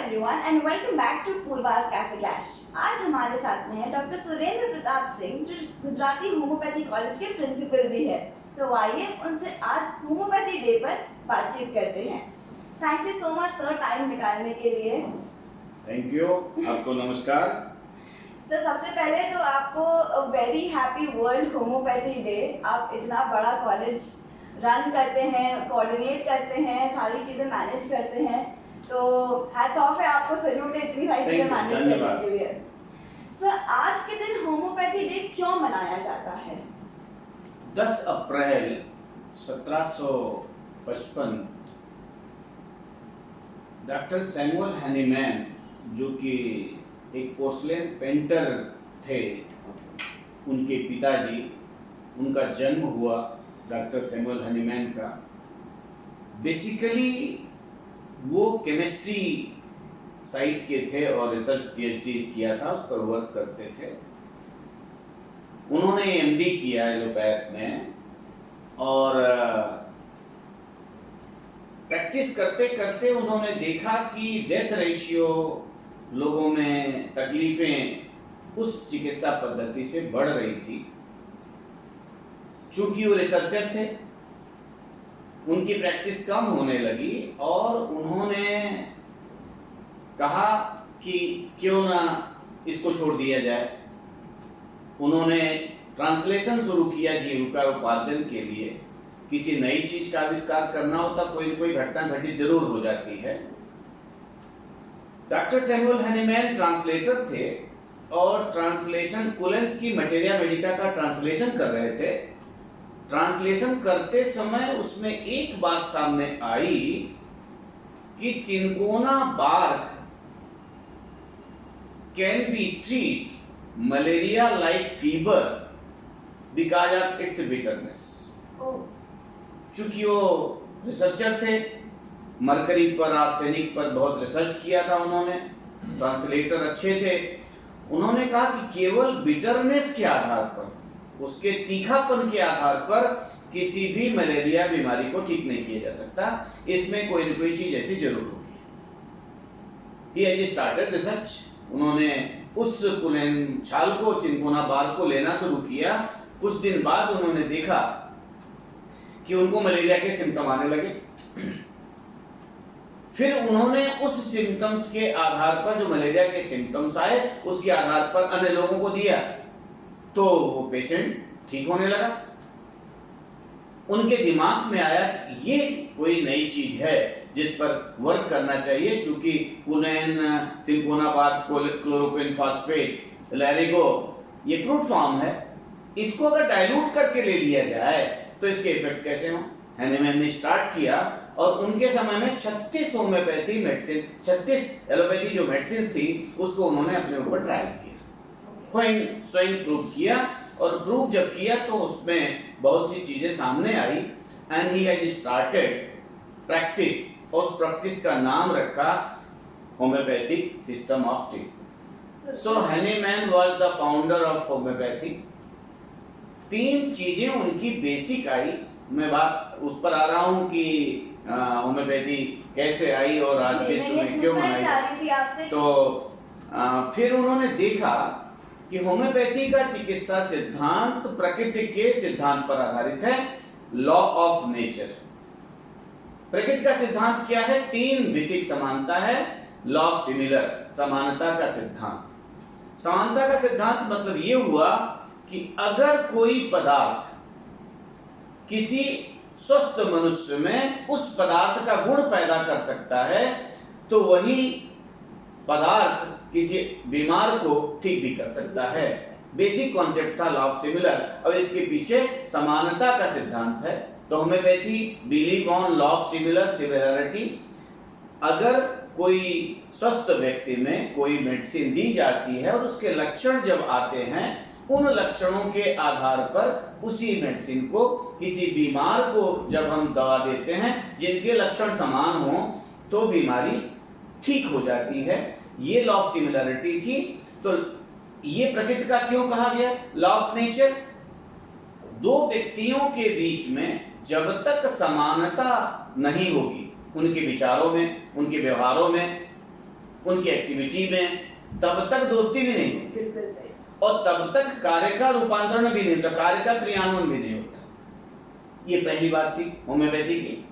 everyone and welcome back to पूर्वास cafe clash. आज हमारे साथ में है डॉक्टर सुरेंद्र प्रताप सिंह, जो गुजराती होम्योपैथी कॉलेज के प्रिंसिपल भी है। तो आइए उनसे आज होम्योपैथी डे पर बातचीत करते हैं। Thank you so much sir time निकालने के लिए। थैंक यू, आपको नमस्कार। सर सबसे पहले तो आपको very happy world homeopathy day. आप इतना बड़ा कॉलेज रन करते हैं, कोऑर्डिनेट करते हैं, सारी चीज़ें मैनेज करते हैं, तो हैट्स ऑफ है आपको, सैल्यूट है इतनी सारी चीज़ें मैनेज करने के लिए। सर आज के दिन होम्योपैथी डे क्यों मनाया जाता है? 10 अप्रैल 1755 डॉक्टर सैमुअल हनीमैन, जो कि एक पोर्सलेन पेंटर थे, उनके पिताजी, उनका जन्म हुआ डॉक्टर सैमुअल हनीमैन का। बेसिकली वो केमिस्ट्री साइड के थे और रिसर्च पीएचडी किया था, उस पर वर्क करते थे। उन्होंने एमडी किया एलोपैथ में और प्रैक्टिस करते करते उन्होंने देखा कि डेथ रेशियो लोगों में तकलीफें उस चिकित्सा पद्धति से बढ़ रही थी। चूंकि वो रिसर्चर थे, उनकी प्रैक्टिस कम होने लगी और उन्होंने कहा कि क्यों ना इसको छोड़ दिया जाए। उन्होंने ट्रांसलेशन शुरू किया जीविका उपार्जन के लिए। किसी नई चीज का आविष्कार करना होता, कोई न कोई घटना घटित जरूर हो जाती है। डॉक्टर सैमुअल हनीमैन ट्रांसलेटर थे और ट्रांसलेशन कुलेंस की मटेरिया मेडिका का ट्रांसलेशन कर रहे थे। ट्रांसलेशन करते समय उसमें एक बात सामने आई कि cinchona bark can be treat malaria like fever because of its bitterness. चूंकि वो रिसर्चर थे, मरकरी पर, आर्सेनिक पर बहुत रिसर्च किया था उन्होंने, ट्रांसलेटर अच्छे थे। उन्होंने कहा कि केवल बिटरनेस के आधार पर, उसके तीखापन के आधार पर किसी भी मलेरिया बीमारी को ठीक नहीं किया जा सकता। इसमें कोई न कोई चीज ऐसी जरूर होगी। He had started research। उन्होंने उस कुलेन छाल को, चिनकोना बार को लेना शुरू किया। कुछ दिन बाद उन्होंने देखा कि उनको मलेरिया के सिम्टम आने लगे। फिर उन्होंने उस सिम्टम्स के आधार पर, जो मलेरिया के सिम्टम्स आए, उसके आधार पर अन्य लोगों को दिया, तो वो पेशेंट ठीक होने लगा। उनके दिमाग में आया ये कोई नई चीज है जिस पर वर्क करना चाहिए। चूंकि कुनेन, सिनकोनाबाद, क्लोरोक्विन फॉस्फेट, लैरिगो, ये क्रूड फॉर्म है, इसको अगर डाइल्यूट करके ले लिया जाए तो इसके इफेक्ट कैसे हो। हनीमैन ने स्टार्ट किया और उनके समय में 36 होम्योपैथी मेडिसिन, 36 एलोपैथी जो मेडिसिन थी, उसको उन्होंने अपने ऊपर ट्रायल किया, स्वयं प्रूव किया। और प्रूव जब किया तो उसमें बहुत सी चीजें सामने आई and he had started practice. उस प्रैक्टिस का नाम रखा homeopathic system of treatment. So Hahnemann was the founder of homeopathy. 3 चीजें उनकी बेसिक आई। मैं बात उस पर आ रहा हूं कि होम्योपैथी कैसे आई और आज विश्व में क्यों मनाई। तो फिर उन्होंने देखा कि होम्योपैथी का चिकित्सा सिद्धांत प्रकृति के सिद्धांत पर आधारित है, लॉ ऑफ नेचर। प्रकृति का सिद्धांत क्या है? 3 बेसिक समानता है। लॉ ऑफ सिमिलर, समानता का सिद्धांत। समानता का सिद्धांत मतलब ये हुआ कि अगर कोई पदार्थ किसी स्वस्थ मनुष्य में उस पदार्थ का गुण पैदा कर सकता है, तो वही पदार्थ किसी बीमार को ठीक भी कर सकता है। बेसिक कॉन्सेप्ट था लॉ ऑफ सिमिलर। अब इसके पीछे समानता का सिद्धांत है। तो homeopathy believe on law of similar similarity. अगर कोई स्वस्थ व्यक्ति में कोई मेडिसिन दी जाती है और उसके लक्षण जब आते हैं, उन लक्षणों के आधार पर उसी मेडिसिन को किसी बीमार को जब हम दवा देते हैं जिनके लक्षण समान हों, तो बीमारी ठीक हो जाती है। ये लॉ ऑफ सिमिलरिटी थी। तो ये प्रकृति का क्यों कहा गया लॉ ऑफ नेचर? 2 व्यक्तियों के बीच में जब तक समानता नहीं होगी, उनके विचारों में, उनके व्यवहारों में, उनकी एक्टिविटी में, तब तक दोस्ती भी नहीं होती बिल्कुल सही। और तब तक कार्य का रूपांतरण भी नहीं होता, कार्य का क्रियान्वयन भी नहीं होता। ये पहली बात थी होम्योपैथी की,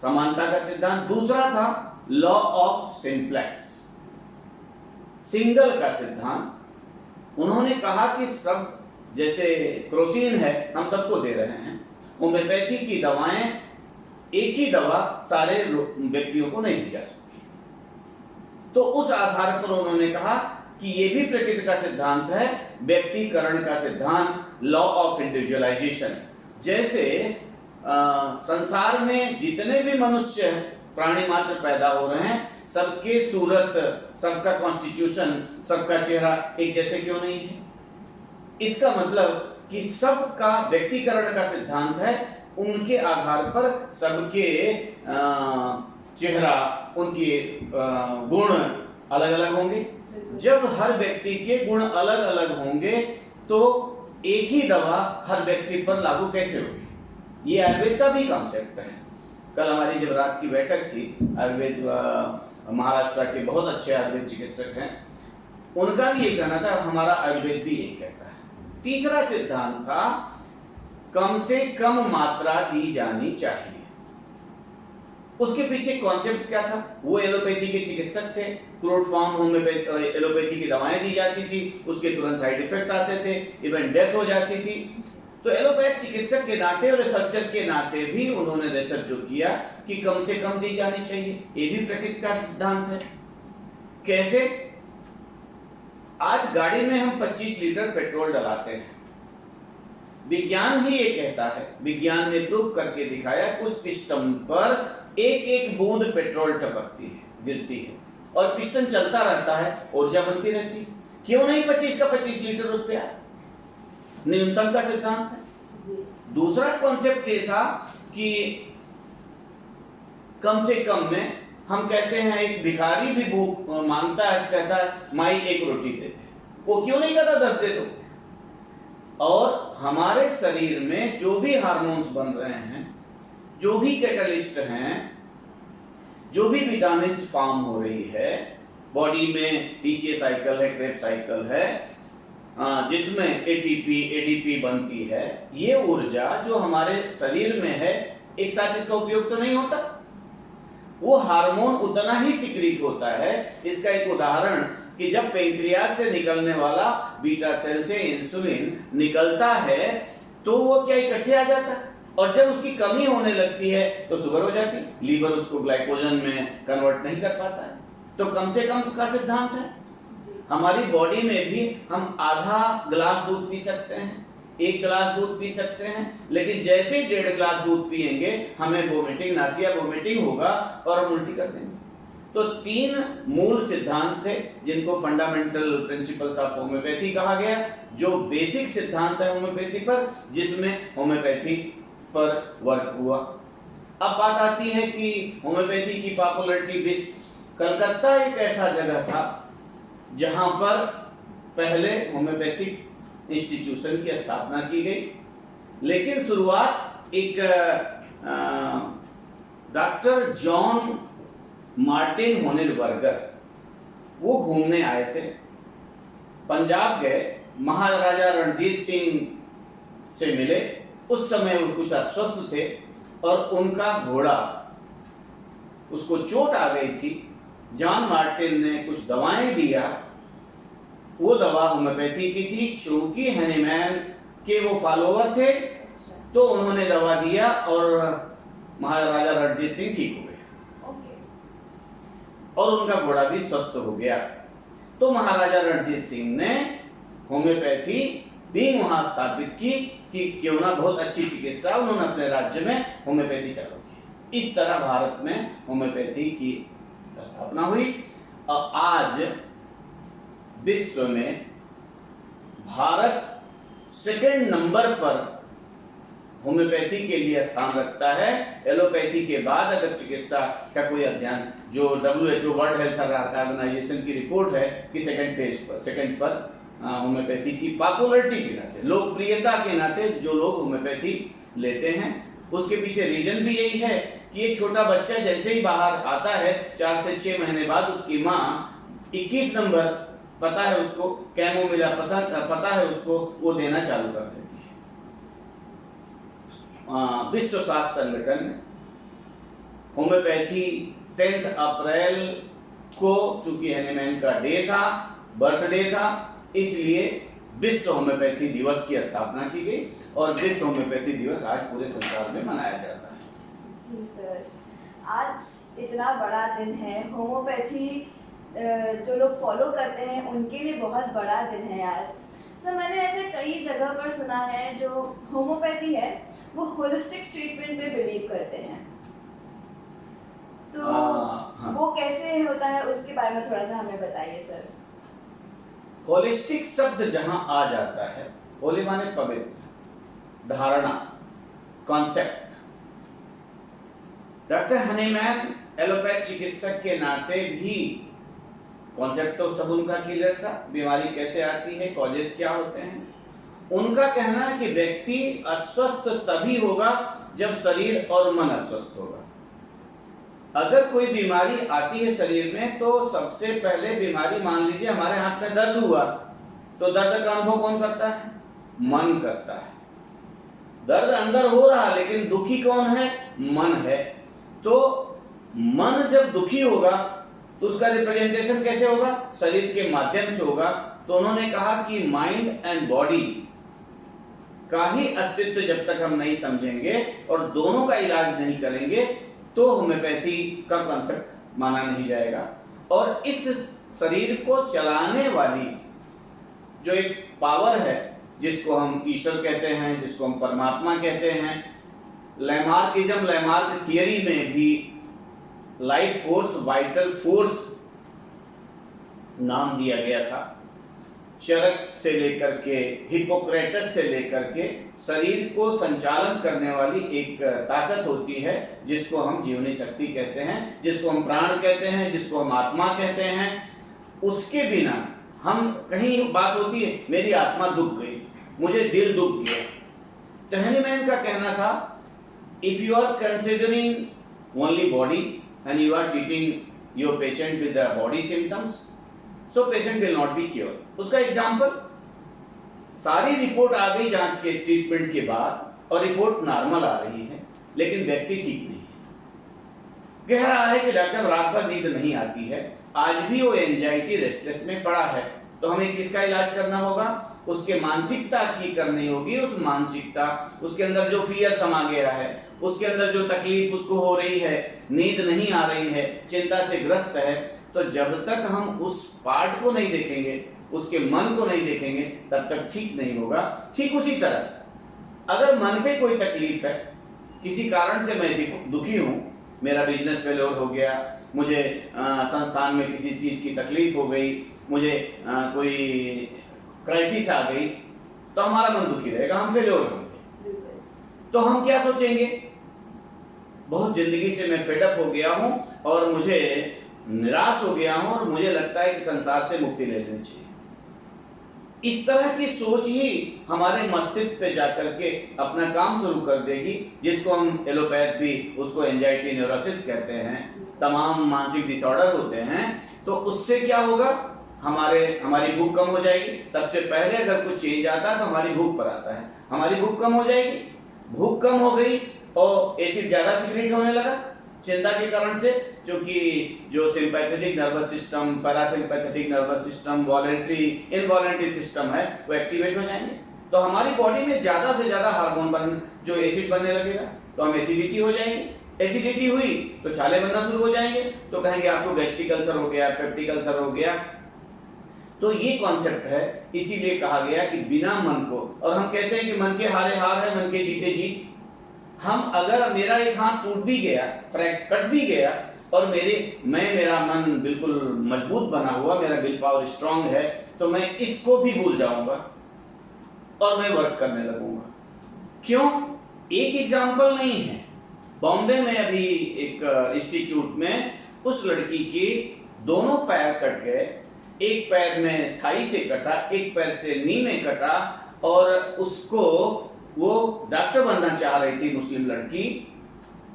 समानता का सिद्धांत। दूसरा था लॉ ऑफ सिंप्लेक्स, सिंगल का सिद्धांत। उन्होंने कहा कि सब, जैसे क्रोसिन है हम सबको दे रहे हैं, होम्योपैथी की दवाएं, एक ही दवा सारे व्यक्तियों को नहीं दी जा सकती। तो उस आधार पर उन्होंने कहा कि ये भी प्रकृति का सिद्धांत है, व्यक्तिकरण का सिद्धांत, लॉ ऑफ इंडिविजुअलाइजेशन। जैसे संसार में जितने भी मनुष्य प्राणी मात्र पैदा हो रहे हैं, सबके सूरत, सबका कॉन्स्टिट्यूशन, सबका चेहरा एक जैसे क्यों नहीं है? इसका मतलब कि सबका व्यक्तिकरण का सिद्धांत है, उनके आधार पर सबके चेहरा, उनके गुण अलग अलग होंगे। जब हर व्यक्ति के गुण अलग अलग होंगे तो एक ही दवा हर व्यक्ति पर लागू कैसे होगी? ये आयुर्वेद का भी कॉन्सेप्ट है। कल हमारी जब रात की बैठक थी, आयुर्वेद महाराष्ट्र के बहुत अच्छे आयुर्वेद चिकित्सक हैं, उनका भी ये कहना था, हमारा आयुर्वेद भी यही कहता है। तीसरा सिद्धांत था कम से कम मात्रा दी जानी चाहिए। उसके पीछे कॉन्सेप्ट क्या था? वो एलोपैथी के चिकित्सक थे, क्लोरोफॉर्म होम्योपैथी एलोपैथी की दवाएं दी जाती थी, उसके तुरंत साइड इफेक्ट आते थे, इवन डेथ हो जाती थी। तो एलोपैथ चिकित्सक के नाते और रिसर्चर के नाते भी उन्होंने रिसर्च जो किया कि कम से कम दी जानी चाहिए। ये भी प्रकृति का सिद्धांत है। कैसे? आज गाड़ी में हम 25 लीटर पेट्रोल डलाते हैं, विज्ञान ही ये कहता है, विज्ञान ने प्रूव करके दिखाया, उस पिस्टन पर एक एक बूंद पेट्रोल टपकती है, गिरती है, और पिस्टन चलता रहता है, ऊर्जा बनती रहती है। क्यों नहीं 25 का 25 लीटर उस पे आया? न्यूनतम का सिद्धांत है। दूसरा कॉन्सेप्ट ये था कि कम से कम में, हम कहते हैं एक भिखारी भी भूख मांगता है, कहता है माई एक रोटी दे दे, वो क्यों नहीं कहता 10 दे दो? और हमारे शरीर में जो भी हार्मोन्स बन रहे हैं, जो भी कैटलिस्ट हैं, जो भी विटामिन फॉर्म हो रही है बॉडी में, टीसीए साइकिल है, क्रेब्स साइकिल है, जिसमें एटीपी एडीपी बनती है, ये ऊर्जा जो हमारे शरीर में है, एक साथ इसका उपयोग तो नहीं होता, वो हार्मोन उतना ही सिक्रीट होता है। इसका एक उदाहरण कि जब पेंक्रियास से निकलने वाला बीटा सेल से इंसुलिन निकलता है तो वो क्या इकट्ठे आ जाता है, और जब उसकी कमी होने लगती है तो शुगर हो जाती है, लीवर उसको ग्लाइकोजन में कन्वर्ट नहीं कर पाता है। तो कम से कम का सिद्धांत है। हमारी बॉडी में भी हम आधा गिलास दूध पी सकते हैं, 1 गिलास दूध पी सकते हैं, लेकिन जैसे ही 1.5 गिलास दूध पिएंगे हमें वोमिटिंग, नासिया वोमिटिंग होगा और हम उल्टी कर देंगे। तो 3 मूल सिद्धांत थे जिनको फंडामेंटल प्रिंसिपल्स ऑफ होम्योपैथी कहा गया, जो बेसिक सिद्धांत है होम्योपैथी पर, जिसमें होम्योपैथी पर वर्क हुआ। अब बात आती है कि होम्योपैथी की पॉपुलैरिटी विश्व, कलकत्ता एक ऐसा जगह था जहां पर पहले होम्योपैथिक इंस्टीट्यूशन की स्थापना की गई, लेकिन शुरुआत एक डॉक्टर जॉन मार्टिन होनेलबर्गर, वो घूमने आए थे, पंजाब गए, महाराजा रणजीत सिंह से मिले। उस समय वो कुछ अस्वस्थ थे और उनका घोड़ा, उसको चोट आ गई थी। जॉन मार्टिन ने कुछ दवाएं दिया, वो दवा होम्योपैथी की थी। चूंकि हनीमैन के वो फॉलोवर थे तो उन्होंने दवा दिया और महाराजा रणजीत सिंह ठीक हो गए और उनका घोड़ा भी स्वस्थ हो गया। तो महाराजा रणजीत सिंह ने होम्योपैथी भी वहां स्थापित की कि क्यों ना, बहुत अच्छी चिकित्सा, उन्होंने अपने राज्य में होम्योपैथी चालू की। इस तरह भारत में होम्योपैथी की स्थापना हुई और आज विश्व में भारत सेकंड नंबर पर होम्योपैथी के लिए स्थान रखता है। एलोपैथी के बाद अगर चिकित्सा का कोई अध्ययन, जो WHO वर्ल्ड हेल्थ ऑर्गेनाइजेशन की रिपोर्ट है कि सेकंड पर होम्योपैथी की पॉपुलैरिटी के नाते, लोकप्रियता के नाते जो लोग होम्योपैथी लेते हैं, उसके पीछे रीजन भी यही है कि एक छोटा बच्चा जैसे ही बाहर आता है 4 से 6 महीने बाद उसकी माँ 21 नंबर पता है उसको, कैमोमिला पसंद पता है उसको, वो देना चालू कर देती है। विश्व स्वास्थ्य संगठन ने होम्योपैथी 10 अप्रैल को, चूंकि हनीमैन का डे था, बर्थडे था, इसलिए विश्व होम्योपैथी दिवस की स्थापना की गई और विश्व होम्योपैथी दिवस आज पूरे संसार में मनाया जाता है। जी सर, आज इतना बड़ा दिन है, होम्योपैथी जो लोग फॉलो करते हैं उनके लिए बहुत बड़ा दिन है आज। सर मैंने ऐसे कई जगह पर सुना है जो होम्योपैथी है वो होलिस्टिक ट्रीटमेंट पे बिलीव करते हैं, तो हाँ। वो कैसे होता है उसके बारे में थोड़ा सा हमें बताइए सर। होलिस्टिक शब्द जहां आ जाता है, होली माने पवित्र, धारणा, कॉन्सेप्ट। डॉक्टर हनीमैन एलोपैथ चिकित्सक के नाते भी कॉन्सेप्ट तो सब उनका क्लियर था, बीमारी कैसे आती है, कॉजेस क्या होते हैं। उनका कहना है कि व्यक्ति अस्वस्थ तभी होगा जब शरीर और मन अस्वस्थ होगा। अगर कोई बीमारी आती है शरीर में तो सबसे पहले बीमारी, मान लीजिए हमारे हाथ में दर्द हुआ, तो दर्द का अनुभव कौन करता है? मन करता है। दर्द अंदर हो रहा लेकिन दुखी कौन है? मन है। तो मन जब दुखी होगा तो उसका रिप्रेजेंटेशन कैसे होगा? शरीर के माध्यम से होगा। तो उन्होंने कहा कि माइंड एंड बॉडी का ही अस्तित्व जब तक हम नहीं समझेंगे और दोनों का इलाज नहीं करेंगे तो होम्योपैथी का कॉन्सेप्ट माना नहीं जाएगा। और इस शरीर को चलाने वाली जो एक पावर है, जिसको हम ईश्वर कहते हैं, जिसको हम परमात्मा कहते हैं, लैमार्किज्म, लैमार्क थियरी में भी लाइफ फोर्स, वाइटल फोर्स नाम दिया गया था। चरक से लेकर के, हिपोक्रेटस से लेकर के शरीर को संचालन करने वाली एक ताकत होती है जिसको हम जीवनी शक्ति कहते हैं, जिसको हम प्राण कहते हैं, जिसको हम आत्मा कहते हैं। उसके बिना हम, कहीं बात होती है मेरी आत्मा दुख गई, मुझे दिल दुख गया, तो हनीमैन का कहना था if you are considering only body and you are treating your patient with the body symptoms, so patient will not be cure. उसका एग्जाम्पल, सारी रिपोर्ट आ गई जांच के, ट्रीटमेंट के बाद, और रिपोर्ट नॉर्मल आ रही है लेकिन व्यक्ति ठीक नहीं है। कह रहा है कि डॉक्टर साहब रात भर नींद नहीं आती है, आज भी वो एंजाइटी, रेस्टलेस में पड़ा है, तो हमें किसका इलाज करना होगा? उसके मानसिकता की करनी होगी। उस मानसिकता, उसके अंदर जो फियर समा गया है, उसके अंदर जो तकलीफ उसको हो रही है, नींद नहीं आ रही है, चिंता से ग्रस्त है, तो जब तक हम उस पार्ट को नहीं देखेंगे, उसके मन को नहीं देखेंगे, तब तक ठीक नहीं होगा। ठीक उसी तरह अगर मन पे कोई तकलीफ है, किसी कारण से मैं दुखी हूं, मेरा बिजनेस फेलियर हो गया, मुझे संस्थान में किसी चीज की तकलीफ हो गई, मुझे कोई क्राइसिस आ गई, तो हमारा मन दुखी रहेगा, हम फेलियर होंगे। तो हम क्या सोचेंगे? बहुत जिंदगी से मैं फेडअप हो गया हूं और मुझे निराश हो गया हूं और मुझे लगता है कि संसार से मुक्ति ले लेनी चाहिए। इस तरह की सोच ही हमारे मस्तिष्क पे जाकर के अपना काम शुरू कर देगी, जिसको हम एलोपैथ भी उसको एंजाइटी न्यूरोसिस कहते हैं। तमाम मानसिक डिसऑर्डर होते हैं। तो उससे क्या होगा? हमारी भूख कम हो जाएगी। सबसे पहले अगर कुछ चेंज आता है तो हमारी भूख पर आता है, हमारी भूख कम हो जाएगी। भूख कम हो गई और एसिड ज्यादा सिक्रीट होने लगा चिंता के कारण से, क्योंकि जो sympathetic nervous system, parasympathetic nervous system, voluntary, involuntary system है, वो एक्टिवेट हो जाएंगे। तो हमारी बॉडी में ज्यादा से ज्यादा हार्मोन जो एसिड बनने लगेगा, तो हम एसिडिटी हो जाएंगे। एसिडिटी हुई तो छाले बनना शुरू हो जाएंगे, तो कहेंगे आपको गैस्ट्रिक अल्सर हो गया, पेप्टिक अल्सर हो गया। तो ये कॉन्सेप्ट है, इसीलिए कहा गया कि बिना मन को, और हम कहते हैं कि मन के हारे हार है, मन के जीते जीत। हम अगर, मेरा एक हाथ टूट भी गया, कट भी गया, और मेरा मन बिल्कुल मजबूत बना हुआ, मेरा विल पावर स्ट्रांग है, तो मैं इसको भी भूल जाऊंगा और मैं वर्क करने लगूंगा। क्यों? एक एग्जाम्पल नहीं है। बॉम्बे में अभी एक इंस्टीट्यूट में उस लड़की के दोनों पैर कट गए, एक पैर में थाई से कटा, एक पैर से नी में कटा, और उसको, वो डॉक्टर बनना चाह रही थी, मुस्लिम लड़की,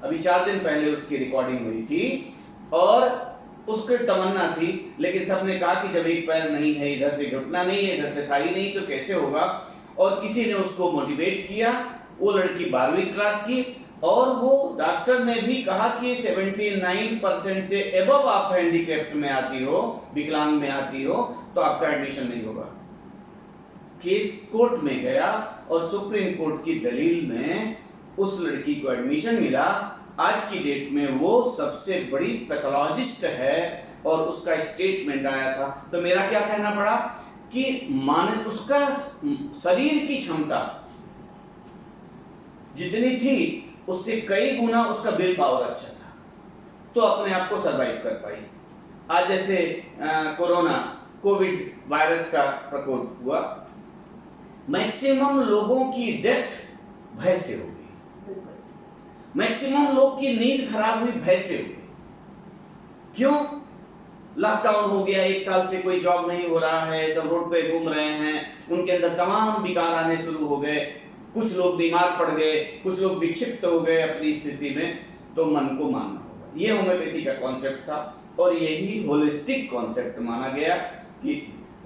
अभी 4 दिन पहले उसकी रिकॉर्डिंग हुई थी और उसकी तमन्ना थी, लेकिन सबने कहा कि जब एक पैर नहीं है, इधर से घुटना नहीं है, इधर से थाई नहीं, तो कैसे होगा। और किसी ने उसको मोटिवेट किया। वो लड़की 12वीं क्लास की और वो डॉक्टर ने भी कहा कि 79% से एबव आप हैंडीकैप्ड में आती हो, विकलांग में आती हो, तो आपका एडमिशन नहीं होगा। केस कोर्ट में गया और सुप्रीम कोर्ट की दलील में उस लड़की को एडमिशन मिला। आज की डेट में वो सबसे बड़ी पैथोलॉजिस्ट है और उसका स्टेटमेंट आया था। तो मेरा क्या कहना पड़ा कि उसका शरीर की क्षमता जितनी थी उससे कई गुना उसका विल पावर अच्छा था, तो अपने आप को सरवाइव कर पाई। आज जैसे कोविड वायरस का प्रकोप हुआ, मैक्सिमम लोगों की डेथ भय से हो गई, मैक्सिमम लोग की नींद खराब हुई भय से हो गई। क्यों? लॉकडाउन हो गया, 1 साल से कोई जॉब नहीं हो रहा है, सब रोड पे घूम रहे हैं, उनके अंदर तमाम विकार आने शुरू हो गए, कुछ लोग बीमार पड़ गए, कुछ लोग विक्षिप्त हो गए अपनी स्थिति में, तो मन को मानना होगा। ये होम्योपैथी का कॉन्सेप्ट था और यही होलिस्टिक कॉन्सेप्ट माना गया। कि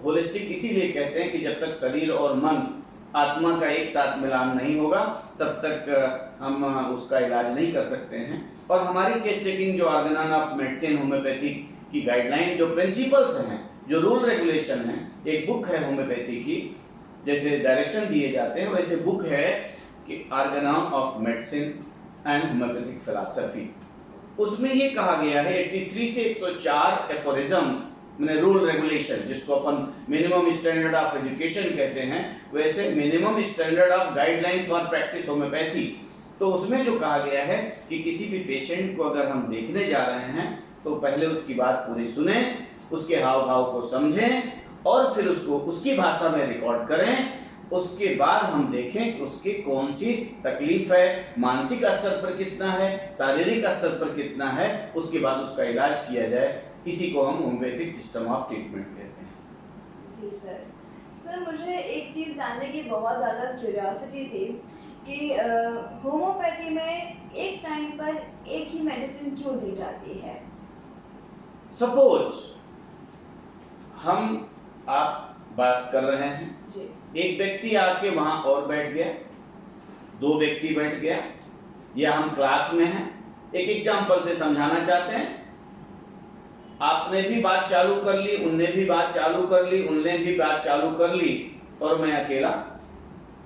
होलिस्टिक इसीलिए कहते हैं कि जब तक शरीर और मन आत्मा का एक साथ मिलान नहीं होगा तब तक हम उसका इलाज नहीं कर सकते हैं। और हमारी केस टेकिंग जो ऑर्गेनान ऑफ मेडिसिन होम्योपैथी की गाइडलाइन, जो प्रिंसिपल्स हैं, जो रूल रेगुलेशन है, एक बुक है होम्योपैथी की, जैसे डायरेक्शन दिए जाते हैं वैसे बुक है कि organon of medicine and homeopathic philosophy. उसमें ये कहा गया है 83 से 104 एफोरिज्म, मैंने रूल रेगुलेशन, जिसको अपन मिनिमम स्टैंडर्ड ऑफ एजुकेशन कहते हैं, वैसे minimum standard of guideline for practice homeopathy. तो उसमें जो कहा गया है कि किसी भी पेशेंट को अगर हम देखने जा रहे हैं तो पहले उसकी बात पूरी सुने, उसके हाव भाव को समझें और फिर उसको उसकी भाषा में रिकॉर्ड करें। उसके बाद हम देखें कि उसकी कौन सी तकलीफ है, मानसिक स्तर पर कितना है, शारीरिक स्तर पर कितना है, उसके बाद उसका इलाज किया जाए। इसी को हम होम्योपैथिक सिस्टम ऑफ ट्रीटमेंट कहते हैं। जी सर। सर, मुझे एक चीज़ जानने की बहुत ज़्यादा क्यूरियोसिटी थी कि होम्योपैथी में एक टाइम पर एक ही मेडिसिन क्यों दी जाती है? सपोज आप बात कर रहे हैं जी। एक व्यक्ति आके वहां और बैठ गया, 2 व्यक्ति बैठ गया, या हम क्लास में हैं, एक एग्जाम्पल से समझाना चाहते हैं। आपने भी बात चालू कर ली, उनने भी बात चालू कर ली, उनने भी बात चालू कर ली, और मैं अकेला,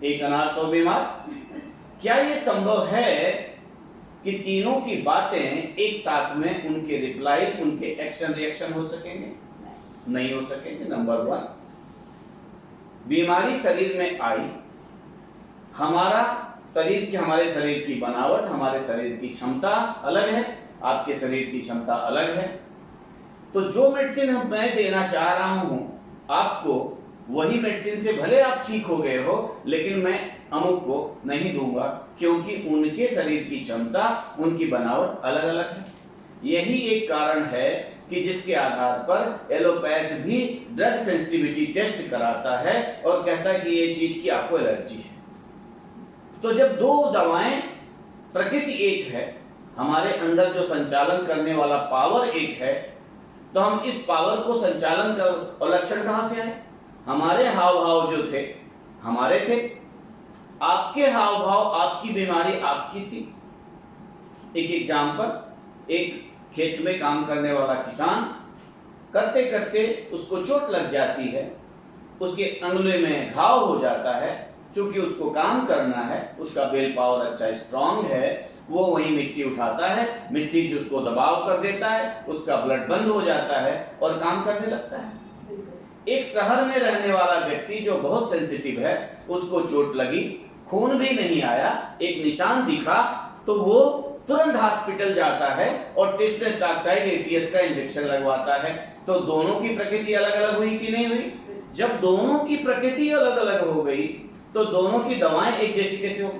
एक अनाथ 100 बीमार। क्या ये संभव है कि तीनों की बातें एक साथ में, उनके रिप्लाई, उनके एक्शन रिएक्शन हो सकेंगे? नहीं हो सकेंगे। नंबर 1, बीमारी शरीर में आई, हमारे शरीर की बनावट, हमारे शरीर की क्षमता अलग है, आपके शरीर की क्षमता अलग है। तो जो मेडिसिन मैं देना चाह रहा हूं आपको, वही मेडिसिन से भले आप ठीक हो गए हो, लेकिन मैं अमुक को नहीं दूंगा, क्योंकि उनके शरीर की क्षमता, उनकी बनावट अलग अलग है। यही एक कारण है कि जिसके आधार पर एलोपैथ भी ड्रग सेंसिटिविटी टेस्ट कराता है और कहता है कि ये चीज की आपको एलर्जी है। तो जब 2 दवाएं, प्रकृति एक है, हमारे अंदर जो संचालन करने वाला पावर एक है, तो हम इस पावर को संचालन कर, और लक्षण कहां से आए? हमारे हाव भाव जो थे हमारे थे, आपके हाव भाव, आपकी बीमारी आपकी थी। एक एग्जाम्पल, एक खेत में काम करने वाला किसान करते करते उसको चोट लग जाती है, उसके अंगुले में घाव हो जाता है। चूंकि उसको काम करना है, उसका विल पावर अच्छा स्ट्रांग है, वो वही मिट्टी उठाता है, मिट्टी से उसको दबाव कर देता है, उसका ब्लड बंद हो जाता है और काम करने लगता है। एक शहर में रहने वाला व्यक्ति जो बहुत सेंसिटिव है, उसको चोट लगी, खून भी नहीं आया, एक निशान दिखा, तो वो तुरंत हॉस्पिटल जाता है और टेस्टेड ऑक्साइड ATS का इंजेक्शन लगवाता है। तो दोनों की प्रकृति अलग अलग हुई कि नहीं हुई? जब दोनों की प्रकृति अलग अलग हो गई तो दोनों की दवाएं एक जैसी कैसे हो?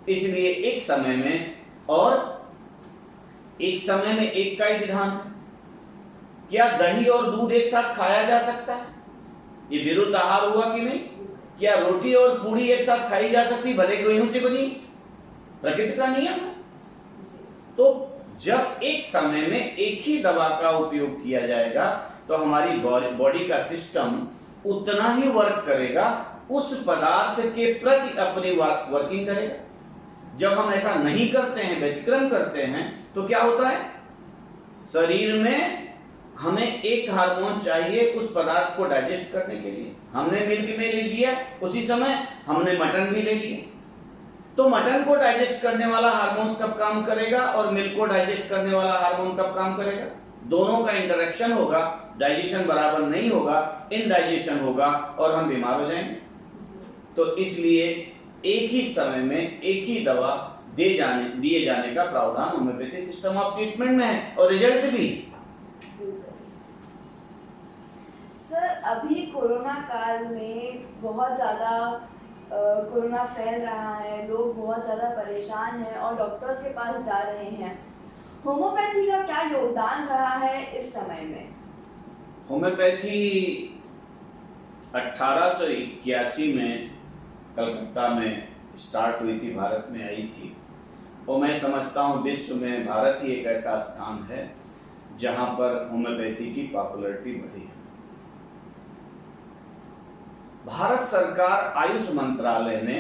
इसलिए एक समय में एक का ही विधान है। क्या दही और दूध एक साथ खाया जा सकता है? ये विरुद्ध आहार हुआ कि नहीं? क्या रोटी और पूरी एक साथ खाई जा सकती, भले गेहूं से बनी? प्रकृति का नियम है। तो जब एक समय में एक ही दवा का उपयोग किया जाएगा तो हमारी बॉडी का सिस्टम उतना ही वर्क करेगा, उस पदार्थ के प्रति अपनी वर्किंग करेगा। जब हम ऐसा नहीं करते हैं, व्यतिक्रम करते हैं, तो क्या होता है, शरीर में हमें एक हार्मोन चाहिए उस पदार्थ को डाइजेस्ट करने के लिए। हमने मिल्क में ले लिया, उसी समय हमने मटन भी ले लिया, तो मटन को डाइजेस्ट करने वाला हार्मोन कब काम करेगा और मिल्क को डाइजेस्ट करने वाला हार्मोन कब काम करेगा? दोनों का इंटरेक्शन होगा, डाइजेशन बराबर नहीं होगा, इनडाइजेशन होगा और हम बीमार हो जाएंगे। तो इसलिए एक ही समय में एक ही दवा दिए जाने का प्रावधान होम्योपैथी सिस्टम ऑफ ट्रीटमेंट में है और रिजल्ट भी। सर, अभी कोरोना काल में बहुत ज़्यादा कोरोना फैल रहा है, लोग बहुत ज़्यादा परेशान हैं और डॉक्टर्स के पास जा रहे हैं। होम्योपैथी का क्या योगदान रहा है इस समय में? होम्योपैथी 1881 में कलकत्ता में स्टार्ट हुई थी, भारत में आई थी, और मैं समझता हूँ विश्व में भारत ही एक ऐसा स्थान है जहाँ पर होम्योपैथी की पॉपुलैरिटी बढ़ी है। भारत सरकार आयुष मंत्रालय ने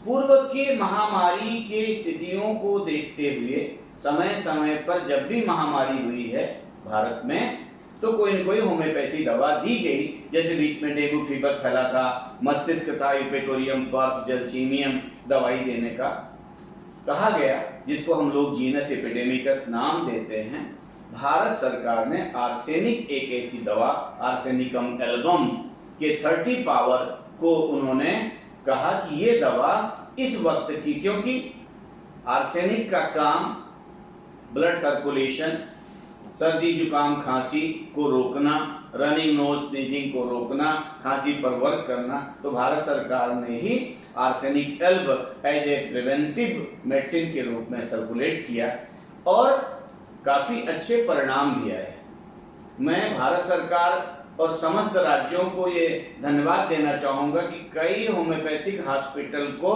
पूर्व के महामारी के स्थितियों को देखते हुए समय समय पर जब भी महामारी हुई है भारत में, तो कोई न कोई होम्योपैथी दवा दी गई। जैसे बीच में डेंगू फीवर फैला था, मस्तिष्क था, यूपेटोरियम पर्क जलसीमियम दवाई देने का कहा गया, जिसको हम लोग जीनस एपिडेमिकस नाम देते हैं। भारत सरकार ने आर्सेनिक एक ऐसी दवा, आर्सेनिकम एल्बम के 30 पावर को उन्होंने कहा कि ये दवा इस वक्त की, क्योंकि आर्सेनिक का काम ब्लड सर्कुलेशन, सर्दी जुकाम खांसी को रोकना, रनिंग नोज स्नीजिंग को रोकना, खांसी पर वर्क करना, तो भारत सरकार ने ही arsenic alb as a preventive medicine के रूप में सर्कुलेट किया और काफ़ी अच्छे परिणाम भी आए। मैं भारत सरकार और समस्त राज्यों को ये धन्यवाद देना चाहूँगा कि कई होम्योपैथिक हॉस्पिटल को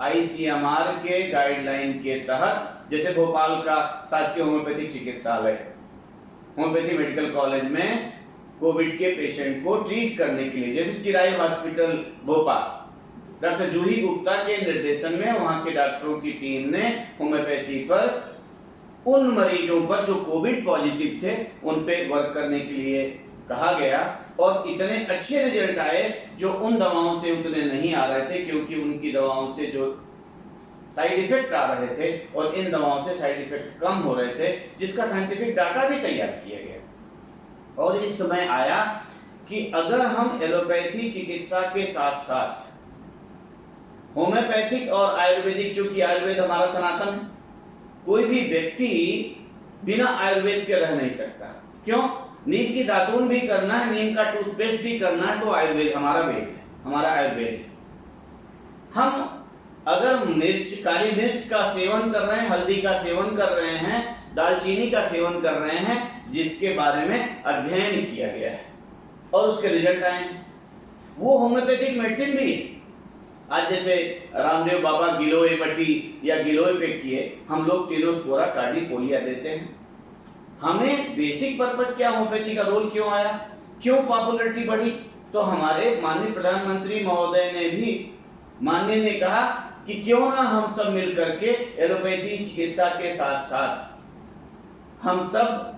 ICMR के गाइडलाइन के तहत, जैसे भोपाल का शासकीय होम्योपैथिक चिकित्सालय, होम्योपैथी मेडिकल कॉलेज में कोविड के पेशेंट को ट्रीट करने के लिए, जैसे चिराई हॉस्पिटल भोपाल, डॉक्टर जूही गुप्ता के निर्देशन में वहाँ के डॉक्टरों की टीम ने होम्योपैथी पर उन मरीजों पर जो कोविड पॉजिटिव थे उन पे वर्क करने के लिए कहा गया और इतने अच्छे रिजल्ट आए जो उन दवाओं से उतने नहीं आ रहे थे, क्योंकि उनकी दवाओं से जो साइड इफेक्ट आ रहे थे और इन दवाओं से साइड इफेक्ट कम हो रहे थे, जिसका साइंटिफिक डाटा भी तैयार किया गया। और इस समय आया कि अगर हम एलोपैथी चिकित्सा के साथ साथ होम्योपैथिक और आयुर्वेदिक, चूंकि आयुर्वेद हमारा सनातन है, कोई भी व्यक्ति बिना आयुर्वेद के रह नहीं सकता। क्यों? नीम की दातून भी करना है, नीम का टूथपेस्ट भी करना है, तो आयुर्वेद हमारा वेद है, हमारा आयुर्वेद है। हम अगर काली मिर्च का सेवन कर रहे हैं, हल्दी का सेवन कर रहे हैं, दालचीनी का सेवन कर रहे हैं, जिसके बारे में अध्ययन किया गया है और उसके रिजल्ट आए हैं, वो होम्योपैथिक मेडिसिन भी है। आज जैसे रामदेव बाबा गिलोय बटी या गिलोय पे किए, हम लोग टिनोस्पोरा कार्डिफोलिया देते हैं। हमें बेसिक पर्पस क्या, होम्योपैथी का रोल क्यों आया, क्यों पॉपुलैरिटी बढ़ी? तो हमारे माननीय प्रधानमंत्री महोदय ने भी, माननीय ने कहा कि क्यों ना हम सब मिल करके एलोपैथी चिकित्सा के साथ साथ हम सब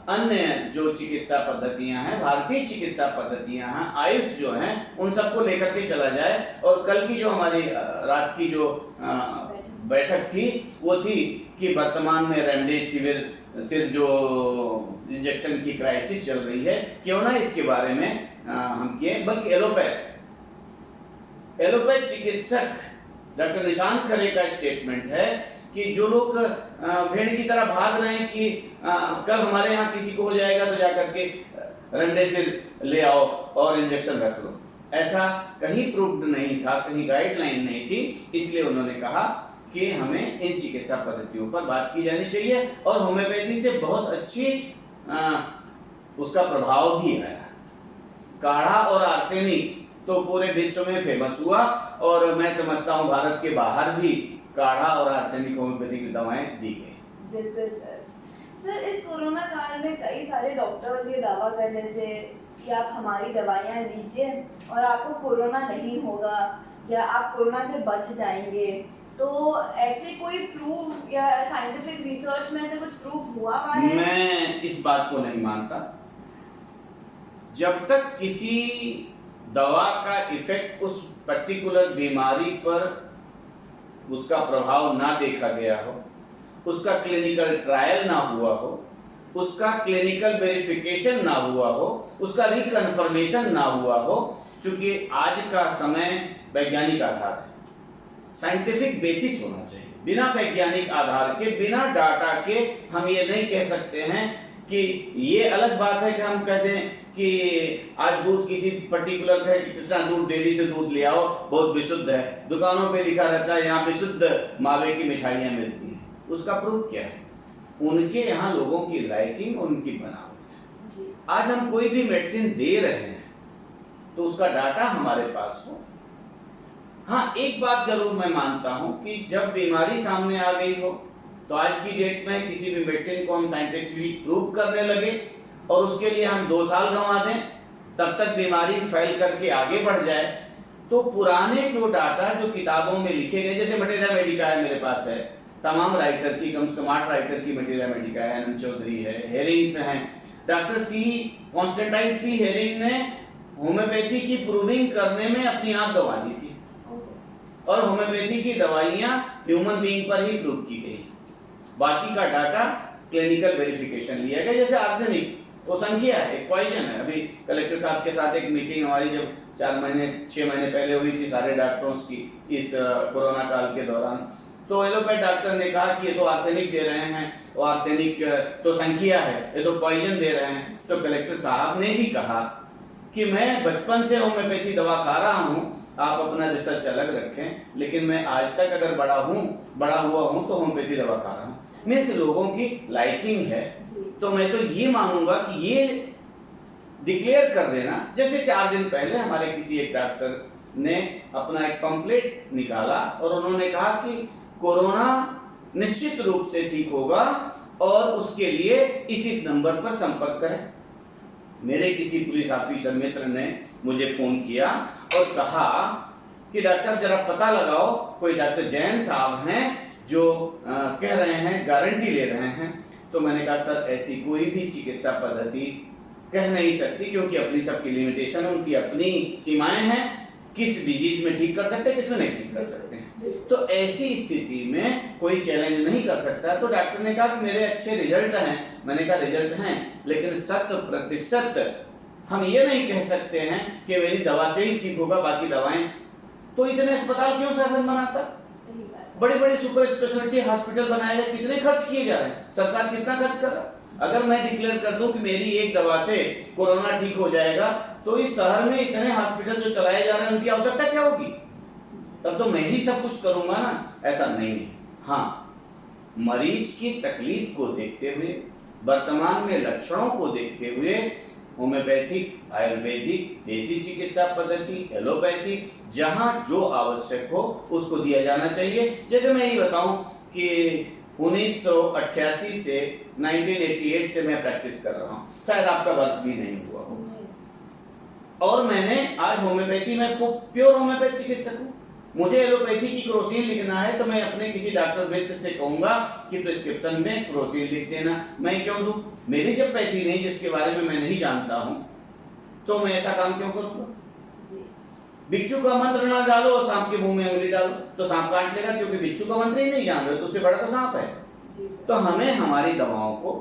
अन्य जो चिकित्सा पद्धतियां हैं, भारतीय चिकित्सा पद्धतियां हैं, आयुष जो हैं, उन सबको लेकर के चला जाए। और कल की जो हमारी रात की जो बैठक थी वो थी कि वर्तमान में रेमडेसिविर सिर्फ जो इंजेक्शन की क्राइसिस चल रही है, क्यों ना इसके बारे में हम किए, बल्कि एलोपैथ चिकित्सक डॉक्टर निशांत खरे का स्टेटमेंट है कि जो लोग भेड़ की तरह भाग रहे हैं कि कल हमारे यहाँ किसी को हो जाएगा तो जाकर के रेमडेसिविर ले आओ और इंजेक्शन रख लो, ऐसा कहीं प्रूव्ड नहीं था, कहीं गाइडलाइन नहीं थी। इसलिए उन्होंने कहा कि हमें इन चिकित्सा पद्धतियों पर बात की जानी चाहिए और होम्योपैथी से बहुत अच्छी उसका प्रभाव भी आया। काढ़ा और आर्सेनिक तो पूरे विश्व में फेमस हुआ और मैं समझता हूँ भारत के बाहर भी काढ़ा और आर्सेनिक होम्योपैथी की दवाएं दी गई। बिल्कुल सर। सर इस कोरोना काल में कई सारे डॉक्टर्स ये दावा कर रहे थे कि आप हमारी दवाइयाँ लीजिए और आपको कोरोना नहीं होगा या आप कोरोना से बच जाएंगे। तो ऐसे कोई प्रूफ या साइंटिफिक रिसर्च में ऐसे कुछ प्रूफ हुआ है? मैं इस बात को नहीं मानता। जब तक किसी दवा का इफेक्ट उस पर्टिकुलर बीमारी पर उसका प्रभाव ना देखा गया हो, उसका क्लिनिकल ट्रायल ना हुआ हो, उसका क्लिनिकल वेरिफिकेशन ना हुआ हो, उसका रिकन्फर्मेशन ना हुआ हो, क्योंकि आज का समय वैज्ञानिक आधार है, साइंटिफिक बेसिस होना चाहिए। बिना वैज्ञानिक आधार के, बिना डाटा के हम ये नहीं कह सकते हैं कि ये अलग बात है कि हम कह दें कि आज दूध किसी पर्टिकुलर है कि कितना दूध डेयरी से दूध ले आओ बहुत विशुद्ध है, दुकानों पे लिखा रहता है यहाँ विशुद्ध मावे की मिठाइयाँ मिलती हैं, उसका प्रूफ क्या है? उनके यहाँ लोगों की लाइकिंग, उनकी बनावट। आज हम कोई भी मेडिसिन दे रहे हैं तो उसका डाटा हमारे पास हो। हाँ, एक बात जरूर मैं मानता हूं कि जब बीमारी सामने आ गई हो तो आज की डेट में किसी भी मेडिसिन को हम साइंटिफिकली प्रूव करने लगे और उसके लिए हम 2 साल गंवा दें, तब तक बीमारी फैल करके आगे बढ़ जाए, तो पुराने जो डाटा जो किताबों में लिखे गए, जैसे मटेरिया मेडिका है मेरे पास है, तमाम राइटर की, कम से कम 8 राइटर की मटेरिया मेडिका है, अनंत चौधरी है, हेरिंग्स हैं, doctor C Constantine P Hering ने होम्योपैथी की प्रूविंग करने में अपनी आंख गंवा दी थी और होम्योपैथी की दवाइयां ह्यूमन बीइंग पर ही प्रूव की गई। बाकी का डाटा क्लिनिकल वेरिफिकेशन लिया गया। जैसे आर्सेनिक, वो संख्या है, एक पॉइजन है। अभी कलेक्टर साहब के साथ एक मीटिंग हमारी जब 6 महीने पहले हुई थी सारे डॉक्टरों की इस कोरोना काल के दौरान, तो एलोपैथ डॉक्टर ने कहा कि ये तो आर्सेनिक दे रहे हैं, वो आर्सेनिक तो संख्या है, ये तो पॉइजन दे रहे हैं। तो कलेक्टर साहब ने ही कहा कि मैं बचपन से होम्योपैथी दवा खा रहा हूँ, आप अपना रिसर्च अलग रखें, लेकिन मैं आज तक अगर बड़ा हुआ हूँ तो होम्योपैथी दवा खा रहा हूँ। मेरे से लोगों की लाइकिंग है, तो मैं तो ये मानूंगा कि ये डिक्लेयर कर देना। जैसे 4 दिन पहले हमारे किसी एक डॉक्टर ने अपना एक पंपलेट निकाला और उन्होंने कहा कि कोरोना निश्चित रूप से ठीक होगा और उसके लिए इस नंबर पर संपर्क करें। मेरे किसी पुलिस ऑफिसर मित्र ने मुझे फोन किया और कहा कि डॉक्टर साहब जरा पता लगाओ, कोई डॉक्टर जैन साहब हैं जो कह रहे हैं, गारंटी ले रहे हैं। तो मैंने कहा सर ऐसी कोई भी चिकित्सा पद्धति कह नहीं सकती, क्योंकि अपनी सबकी लिमिटेशन, उनकी अपनी सीमाएं हैं, किस डिजीज में ठीक कर सकते हैं, किस में नहीं ठीक कर सकते हैं। तो ऐसी स्थिति में कोई चैलेंज नहीं कर सकता। तो डॉक्टर ने कहा कि मेरे अच्छे रिजल्ट हैं। मैंने कहा रिजल्ट हैं, लेकिन 100% हम ये नहीं कह सकते हैं कि मेरी दवा से ही ठीक होगा, बाकी दवाएं। तो इतने अस्पताल क्यों शासन बनाता? बड़े बड़े सुपर स्पेशलिटी हॉस्पिटल बनाए गए, कितने खर्च किए जा रहे हैं, सरकार कितना खर्च कर रहा है। अगर मैं डिक्लेयर कर दूं कि मेरी एक दवा से कोरोना ठीक हो जाएगा, तो इस शहर में इतने हॉस्पिटल जो चलाए जा रहे हैं उनकी आवश्यकता क्या होगी? तब तो मैं ही सब कुछ करूंगा ना, ऐसा नहीं है। हाँ, मरीज की तकलीफ को देखते हुए, वर्तमान में लक्षणों को देखते हुए होम्योपैथिक, आयुर्वेदिक, देसी चिकित्सा पद्धति, एलोपैथी, जहां जो आवश्यक हो उसको दिया जाना चाहिए। जैसे मैं ये बताऊं कि 1988 से 1988 से मैं प्रैक्टिस कर रहा हूं, शायद आपका वर्क भी नहीं हुआ हो, और मैंने आज होम्योपैथी में प्योर होम्योपैथ चिकित्सक हूं। मुझे एलोपैथी की क्रोसिन लिखना है तो मैं अपने किसी डॉक्टर मित्र से कहूंगा कि प्रिस्क्रिप्शन में क्रोसिन लिख देना। मैं क्यों दूं? मेरी जब पैथी नहीं, जिसके बारे में मैं नहीं जानता हूं, तो मैं ऐसा काम क्यों करूंगा? बिच्छू का मंत्र ना डालो और सांप के मुंह में अंगुली डालो तो सांप काट लेगा, क्योंकि बिच्छू का मंत्र ही नहीं जान रहे तो उससे बड़ा तो सांप है। तो हमें हमारी दवाओं को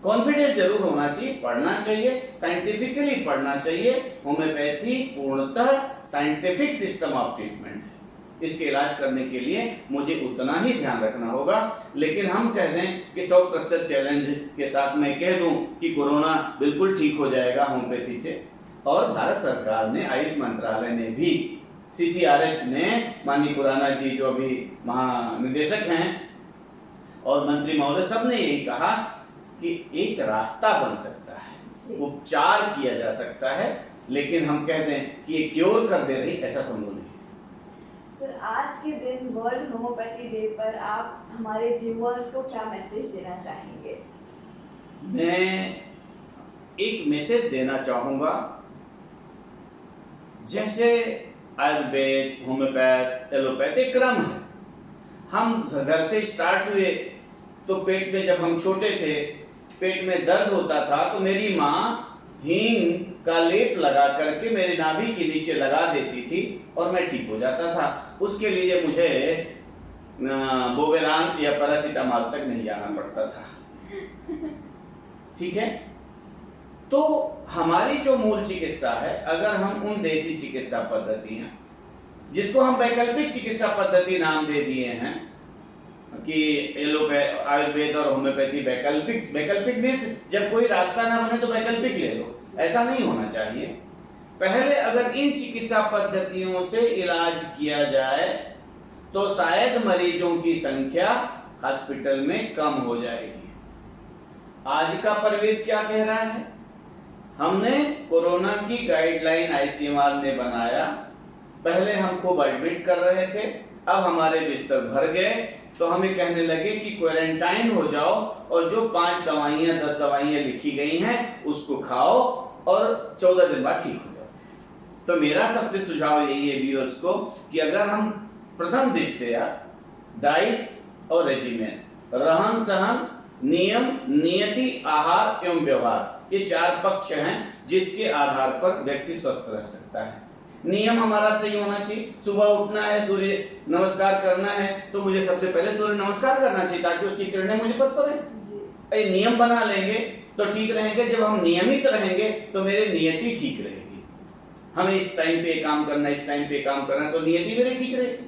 कॉन्फिडेंस जरूर होना चाहिए, पढ़ना चाहिए, साइंटिफिकली पढ़ना चाहिए। होम्योपैथी पूर्णतः साइंटिफिक सिस्टम ऑफ ट्रीटमेंट है। इसके इलाज करने के लिए मुझे उतना ही ध्यान रखना होगा। लेकिन हम कह दें कि 100% चैलेंज के साथ मैं कह दूं कि कोरोना बिल्कुल ठीक हो जाएगा होम्योपैथी से, और भारत सरकार ने, आयुष मंत्रालय ने भी, CCRH ने, माननीय खुराना जी जो अभी महानिदेशक हैं और मंत्री महोदय, सब ने यही कहा कि एक रास्ता बन सकता है, उपचार किया जा सकता है, लेकिन हम कह दें कि ये क्योर कर दे रही, ऐसा संभव नहीं। सर, आज के दिन वर्ल्ड होम्योपैथी डे पर आप हमारे व्यूअर्स को क्या मैसेज देना चाहेंगे? मैं एक मैसेज देना चाहूँगा, जैसे आयुर्वेद, होम्योपैथ, एलोपैथ एक क्रम है। हम घर से स्टार्ट हुए तो पेट में, जब हम छोटे थे, पेट में दर्द होता था तो मेरी माँ हींग का लेप लगा करके मेरे नाभि के नीचे लगा देती थी और मैं ठीक हो जाता था। उसके लिए मुझे बोवेरांत या पैरासीटामॉल तक नहीं जाना पड़ता था। ठीक है, तो हमारी जो मूल चिकित्सा है, अगर हम उन देसी चिकित्सा पद्धतियां, जिसको हम वैकल्पिक चिकित्सा पद्धति नाम दे दिए हैं कि आयुर्वेद और होम्योपैथी वैकल्पिक मीन्स जब कोई रास्ता ना बने तो वैकल्पिक ले लो, ऐसा नहीं होना चाहिए। पहले अगर इन चिकित्सा पद्धतियों से इलाज किया जाए तो शायद मरीजों की संख्या हॉस्पिटल में कम हो जाएगी। आज का परिवेश क्या कह रहा है? हमने कोरोना की गाइडलाइन आईसीएमआर ने बनाया, पहले हम खूब एडमिट कर रहे थे, अब हमारे बिस्तर भर गए तो हमें कहने लगे कि क्वारंटाइन हो जाओ और जो 5 दवाइयां 10 दवाइयां लिखी गई हैं उसको खाओ और 14 दिन बाद ठीक हो जाओ। तो मेरा सबसे सुझाव यही है व्यूअर्स को कि अगर हम प्रथम दृष्टया डाइट और रेजिमेन, रहन सहन, नियम, नियति, आहार एवं व्यवहार, ये 4 पक्ष हैं जिसके आधार पर व्यक्ति स्वस्थ रह सकता है। नियम हमारा सही होना चाहिए। सुबह उठना है, सूर्य नमस्कार करना है तो मुझे सबसे पहले सूर्य नमस्कार करना चाहिए ताकि उसकी किरणें मुझे पर पड़े। ये नियम बना लेंगे तो ठीक रहेंगे। जब हम नियमित रहेंगे तो मेरी नियति ठीक रहेगी। हमें इस टाइम पे काम करना है, इस टाइम पे काम करना है, तो नियति मेरी ठीक रहेगी।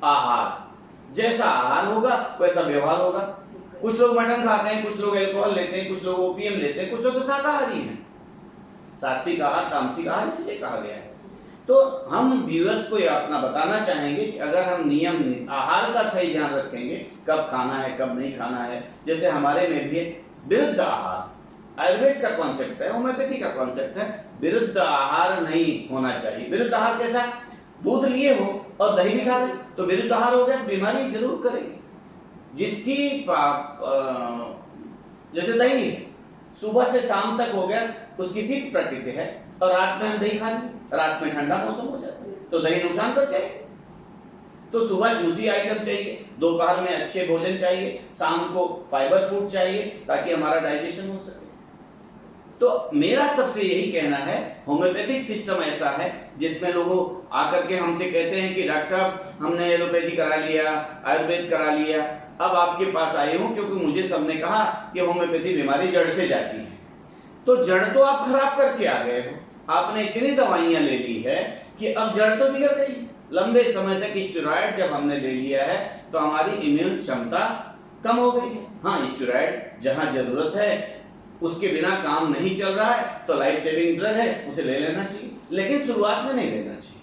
आहार, जैसा आहार होगा वैसा व्यवहार होगा। कुछ लोग मटन खाते हैं, कुछ लोग अल्कोहल लेते हैं, कुछ लोग ओपीएम लेते हैं, कुछ लोग तो शाकाहारी हैं। सात्विक आहार, तामसिक आहार इसलिए कहा गया है। तो हम व्यूअर्स को ये अपना बताना चाहेंगे कि अगर हम नियम आहार का सही ध्यान रखेंगे, कब खाना है कब नहीं खाना है, जैसे हमारे में भी विरुद्ध आहार, आयुर्वेद का कॉन्सेप्ट है, होम्योपैथी का कॉन्सेप्ट है, विरुद्ध आहार नहीं होना चाहिए। विरुद्ध आहार कैसा? दूध लिए हो और दही भी खा ले तो विरुद्ध आहार हो गया, बीमारी जरूर करेगी। जिसकी जैसे दही है, सुबह से शाम तक हो गया, उसकी शीत प्रकृति है और रात में हम दही खा लें, रात में ठंडा मौसम हो जाता है तो दही नुकसान कर जाएगी। तो सुबह जूसी आइटम चाहिए, दोपहर में अच्छे भोजन चाहिए, शाम को फाइबर फूड चाहिए ताकि हमारा डाइजेशन हो सके। तो मेरा सबसे यही कहना है, होम्योपैथिक सिस्टम ऐसा है जिसमें लोग आकर के हमसे कहते हैं कि डॉक्टर साहब हमने एलोपैथी करा लिया, आयुर्वेद करा लिया, अब आपके पास आए हूं क्योंकि मुझे सबने कहा कि होम्योपैथी बीमारी जड़ से जाती है। तो जड़ तो आप खराब करके आ गए हो, आपने इतनी दवाइयां ले ली है कि अब जड़ तो बिगड़ गई। लंबे समय तक स्टेरॉयड जब हमने ले लिया है तो हमारी इम्यून क्षमता कम हो गई है। हाँ, स्टेरॉयड जहां जरूरत है, उसके बिना काम नहीं चल रहा है तो लाइफ सेविंग ड्रग है, उसे ले लेना चाहिए, लेकिन शुरुआत में नहीं लेना चाहिए।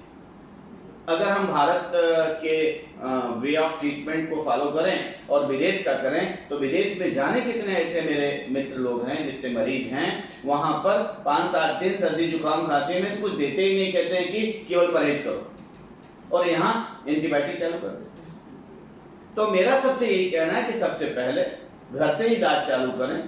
अगर हम भारत के वे ऑफ ट्रीटमेंट को फॉलो करें और विदेश का करें तो विदेश में जाने कितने ऐसे मेरे मित्र लोग हैं, जितने मरीज हैं, वहां पर 5-7 दिन सर्दी जुकाम खांसी में कुछ देते ही नहीं, कहते हैं कि केवल परहेज करो, और यहाँ एंटीबायोटिक चालू कर देते हैं। तो मेरा सबसे यही कहना है कि सबसे पहले घर से ही इलाज चालू करें,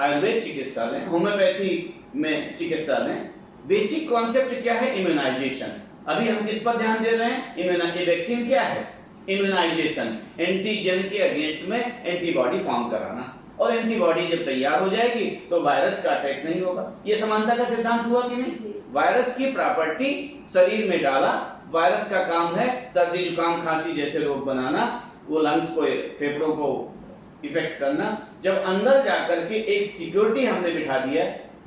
आयुर्वेद चिकित्सा लें, होम्योपैथी में चिकित्सा लें। बेसिक कॉन्सेप्ट क्या है? इम्यूनाइजेशन। अभी हम किस पर ध्यान दे रहे हैं? इम्यूनाइजेशन। वैक्सीन क्या है? इम्यूनाइजेशन, एंटीजन के अगेंस्ट में एंटीबॉडी फॉर्म कराना, और एंटीबॉडी जब तैयार हो जाएगी तो वायरस का अटैक नहीं होगा। ये समानता का सिद्धांत हुआ कि नहीं? वायरस की प्रॉपर्टी शरीर में डाला, वायरस का काम है सर्दी जुकाम खांसी जैसे रोग बनाना, वो लंग्स को, फेफड़ों को इफेक्ट करना। जब अंदर जाकर के एक सिक्योरिटी हमने बिठा दिया,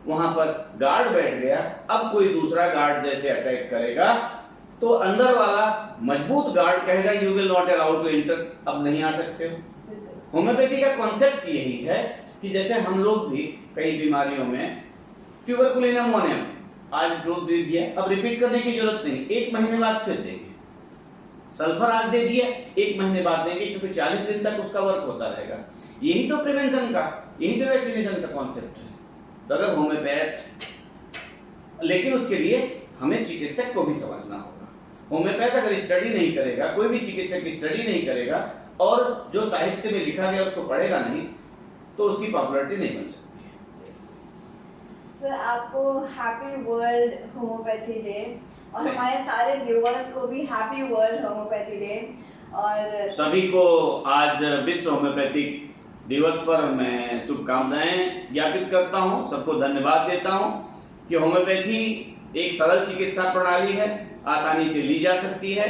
वहां पर गार्ड बैठ गया, अब कोई दूसरा गार्ड जैसे अटैक करेगा तो अंदर वाला मजबूत गार्ड कहेगा you will not allow to enter, अब नहीं आ सकते हो। होम्योपैथी का कॉन्सेप्ट यही है कि जैसे हम लोग भी कई बीमारियों में ट्यूबरकुलिन अमोनियम आज डोज दे दिया, अब रिपीट करने की जरूरत नहीं, 1 महीने बाद फिर देंगे। सल्फर आज दे दिया, 1 महीने बाद देंगे, क्योंकि 40 दिन तक उसका वर्क होता रहेगा। यही तो प्रिवेंशन का, यही तो वैक्सीनेशन का कॉन्सेप्ट है। तो अगर होम्योपैथ, लेकिन उसके लिए हमें चिकित्सक को भी समझना होगा। होम्योपैथ अगर स्टडी नहीं करेगा, कोई भी चिकित्सक स्टडी नहीं करेगा और जो साहित्य में लिखा गया उसको पढ़ेगा नहीं, तो उसकी पॉपुलैरिटी नहीं बन सकती। सर आपको हैप्पी वर्ल्ड होम्योपैथी डे, और हमारे सारे व्यूअर्स को भी हैप्पी वर्ल्ड होम्योपैथी डे। और सभी को आज विश्व होम्योपैथिक दिवस पर मैं शुभकामनाएं ज्ञापित करता हूं, सबको धन्यवाद देता हूं कि होम्योपैथी एक सरल चिकित्सा प्रणाली है, आसानी से ली जा सकती है।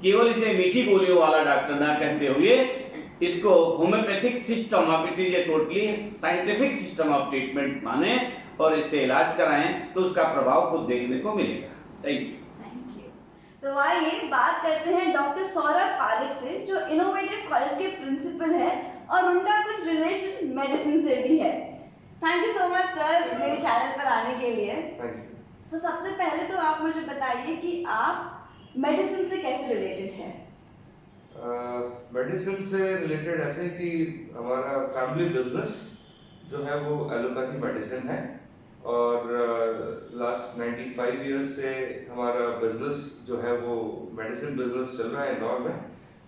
केवल इसे मीठी गोलियों वाला डॉक्टर ना कहते हुए इसको homeopathic system of, it is a totally scientific system of treatment माने और इससे इलाज कराएं तो उसका प्रभाव खुद देखने को मिलेगा। Thank you. तो आइए बात करते हैं डॉक्टर सौरभ पारिक से, जो इनोवेटिव कॉलेज के प्रिंसिपल है और उनका कुछ रिलेशन मेडिसिन से भी है। Thank you so much sir मेरे चैनल पर आने के लिए। सो सबसे पहले तो आप मुझे बताइए कि आप मेडिसिन से कैसे रिलेटेड है? मेडिसिन से रिलेटेड ऐसे कि हमारा फैमिली बिजनेस जो है वो एलोपैथी मेडिसिन है और लास्ट 95 इयर्स से हमारा बिजनेस जो है वो मेडिसिन बिजनेस चल रहा है इंदौर में,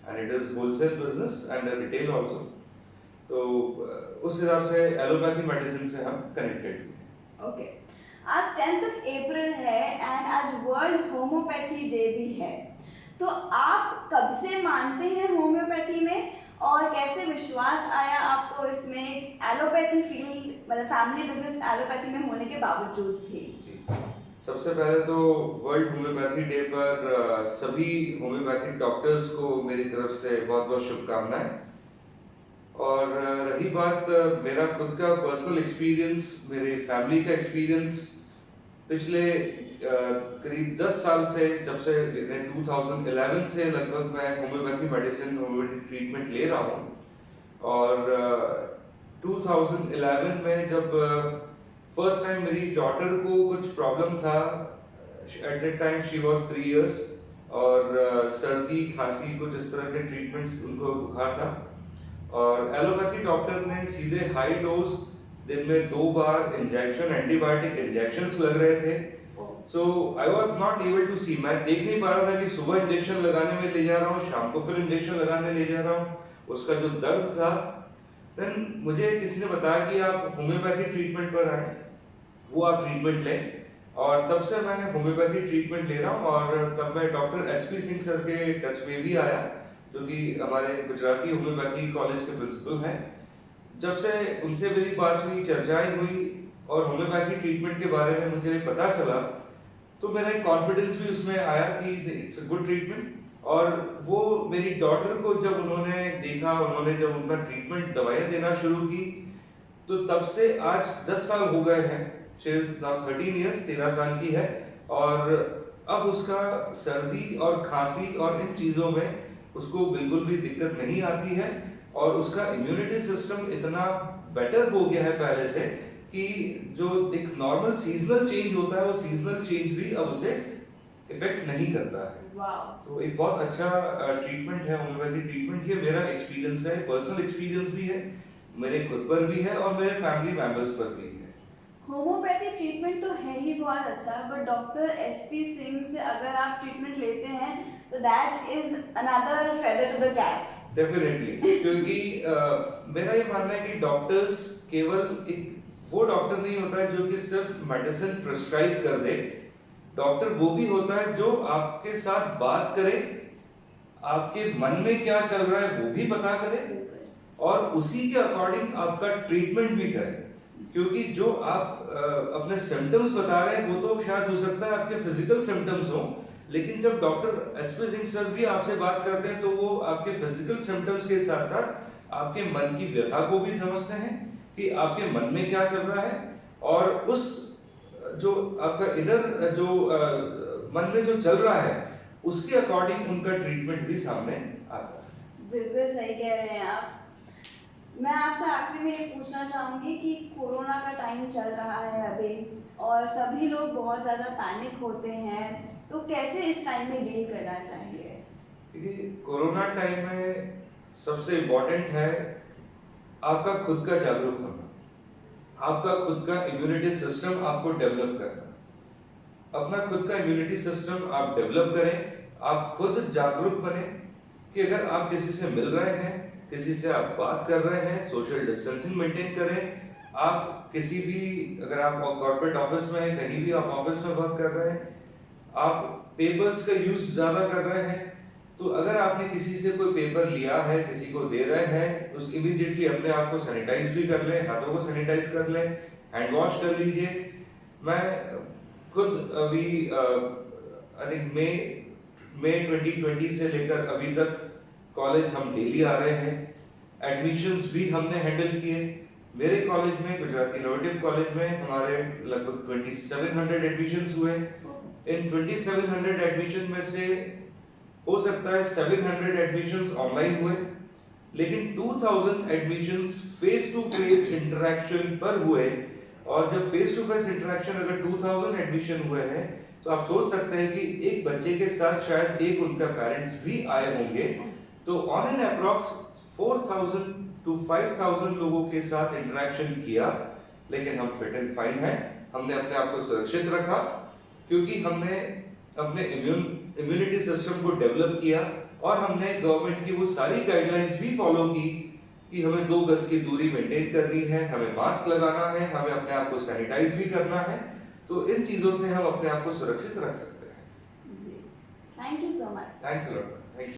and it is wholesale business and retail also. तो उस हिसाब से एलोपैथी मेडिसिन से हम कनेक्टेड हैं। ओके, आज 10th अप्रैल है एंड आज वर्ल्ड होम्योपैथी डे भी है। तो आप कब से मानते हैं होम्योपैथी में और कैसे विश्वास आया आपको इसमें एलोपैथी फील्ड, मतलब फैमिली बिजनेस एलोपैथी में होने के बावजूद भी? जी, सबसे पहले तो वर्ल्ड होम्योपैथी डे पर सभी होम्योपैथिक डॉक्टर्स को मेरी तरफ से बहुत बहुत शुभकामनाएं। और रही बात मेरा खुद का पर्सनल एक्सपीरियंस, मेरे फैमिली का एक्सपीरियंस, पिछले करीब 10 साल से, जब से 2011 से लगभग मैं होम्योपैथी मेडिसिन, होम्योपैथी ट्रीटमेंट ले रहा हूँ। और 2011 में जब फर्स्ट टाइम मेरी डॉटर को कुछ प्रॉब्लम था, at that time she was 3 years, और सर्दी खांसी कुछ इस तरह के ट्रीटमेंट्स, उनको बुखार था, और एलोपैथी डॉक्टर ने सीधे हाई डोज दिन में 2 बार इंजेक्शन, एंटीबायोटिक इंजेक्शंस लग रहे थे। So I was not able to see, मैं देख नहीं पा रहा था कि सुबह इंजेक्शन लगाने में ले जा रहा हूँ, शाम को फिर इंजेक्शन लगाने ले जा रहा हूँ, उसका जो दर्द था। देन मुझे किसी ने बताया कि आप होम्योपैथी ट्रीटमेंट पर आए, वो आप ट्रीटमेंट लें, और तब से मैं होम्योपैथी ट्रीटमेंट ले रहा हूँ। और तब मैं डॉक्टर एसपी सिंह सर के टच में भी आया, जो कि हमारे गुजराती होम्योपैथी कॉलेज के प्रिंसिपल हैं। जब से उनसे मेरी बात हुई, चर्चाएं हुई और होम्योपैथी ट्रीटमेंट के बारे में मुझे पता चला, तो मेरा एक कॉन्फिडेंस भी उसमें आया कि इट्स अ गुड ट्रीटमेंट। और वो मेरी डॉटर को जब उन्होंने देखा, उन्होंने जब उनका ट्रीटमेंट, दवाइयाँ देना शुरू की, तो तब से आज 10 साल हो गए हैं। शी इज नाउ 13 इयर्स, 13 साल की है, और अब उसका सर्दी और खांसी और इन चीज़ों में उसको बिल्कुल भी दिक्कत नहीं आती है, और उसका इम्यूनिटी सिस्टम इतना बेटर हो गया है पहले से कि जो एक नॉर्मल सीजनल चेंज होता है, वो सीजनल चेंज भी अब उसे इफेक्ट नहीं करता है। तो एक बहुत अच्छा ट्रीटमेंट है होम्योपैथी ट्रीटमेंट। ये मेरा एक्सपीरियंस है, पर्सनल एक्सपीरियंस भी है, मेरे खुद पर भी है और मेरे फैमिली मेंबर्स पर भी है। होम्योपैथी ट्रीटमेंट तो है ही बहुत अच्छा, बट डॉक्टर एसपी सिंह से अगर आप ट्रीटमेंट लेते हैं तो that is another feather to the cap. Definitely, क्योंकि मेरा ये मानना है कि डॉक्टर्स केवल एक वो डॉक्टर नहीं होता है जो कि सिर्फ मेडिसिन प्रिस्क्राइब कर दे। डॉक्टर वो भी होता है जो आपके साथ बात करे, आपके मन में क्या चल रहा है वो भी पता करे, और उसी के अकॉर्डिंग आपका ट्रीटमेंट भी करे। क्योंकि जो आप अपने सिम्टम्स बता रहे हैं वो तो शायद हो सकता है आपके फिजिकल सिम्टम्स हो, लेकिन जब डॉक्टर एसपी सिंह सर भी आपसे बात करते हैं तो वो आपके फिजिकल सिम्टम्स के साथ साथ आपके मन की व्यथा को भी समझते हैं कि आपके मन में क्या चल रहा है, और उस जो आपका इधर जो मन में जो चल रहा है उसके अकॉर्डिंग उनका ट्रीटमेंट भी सामने आता है। बिल्कुल सही कह रहे हैं आप। मैं आपसे आखिरी में ये पूछना चाहूंगी कि कोरोना का टाइम चल रहा है अभी और सभी लोग बहुत ज़्यादा पैनिक होते हैं, तो कैसे इस टाइम में डील करना चाहिए? देखिए, कोरोना टाइम में सबसे इम्पोर्टेंट है आपका खुद का जागरूक होना, आपका खुद का इम्यूनिटी सिस्टम आपको डेवलप करना। अपना खुद का इम्यूनिटी सिस्टम आप डेवलप करें, आप खुद जागरूक बने कि अगर आप किसी से मिल रहे हैं, किसी से आप बात कर रहे हैं, सोशल डिस्टेंसिंग मेंटेन करें। आप किसी भी, अगर आप कॉर्पोरेट ऑफिस में हैं, कहीं भी आप ऑफिस में वर्क कर रहे हैं, आप पेपर्स का यूज ज्यादा कर रहे हैं, तो अगर आपने किसी से कोई पेपर लिया है, किसी को दे रहे हैं, उस इमीडिएटली अपने आप को सैनिटाइज भी कर लें, हाथों को सैनिटाइज कर लें, हैंड वॉश कर लीजिए। मैं खुद अभी आई थिंक मई 2020 से लेकर अभी तक कॉलेज हम डेली आ रहे हैं। एडमिशंस भी हमने हैंडल किए। मेरे कॉलेज में, गुजरात इनोवेटिव कॉलेज में, हमारे लगभग 2700 एडमिशंस हुए। इन 2700 एडमिशन में से हो सकता है 700 एडमिशंस ऑनलाइन हुए, लेकिन 2000 admissions face to face interaction पर हुए। और जब फेस टू फेस इंटरेक्शन अगर 2000 एडमिशन हुए हैं, तो आप सोच सकते हैं कि एक बच्चे के साथ शायद एक उनका पेरेंट्स भी आए होंगे। तो ऑन एन अप्रॉक्स 4000 to 5000 लोगों के साथ इंटरेक्शन किया, लेकिन हम फिट एंड फाइन हैं। हमने अपने आप को सुरक्षित रखा, क्योंकि हमने अपने इम्यूनिटी सिस्टम को डेवलप किया, और हमने गवर्नमेंट की वो सारी गाइडलाइंस भी फॉलो की कि हमें 2 गज की दूरी मेंटेन करनी है, हमें मास्क लगाना है, हमें अपने आप को सैनिटाइज भी करना है। तो इन चीजों से हम अपने आप को सुरक्षित रख सकते हैं। जी, thank you so much. Thanks a lot.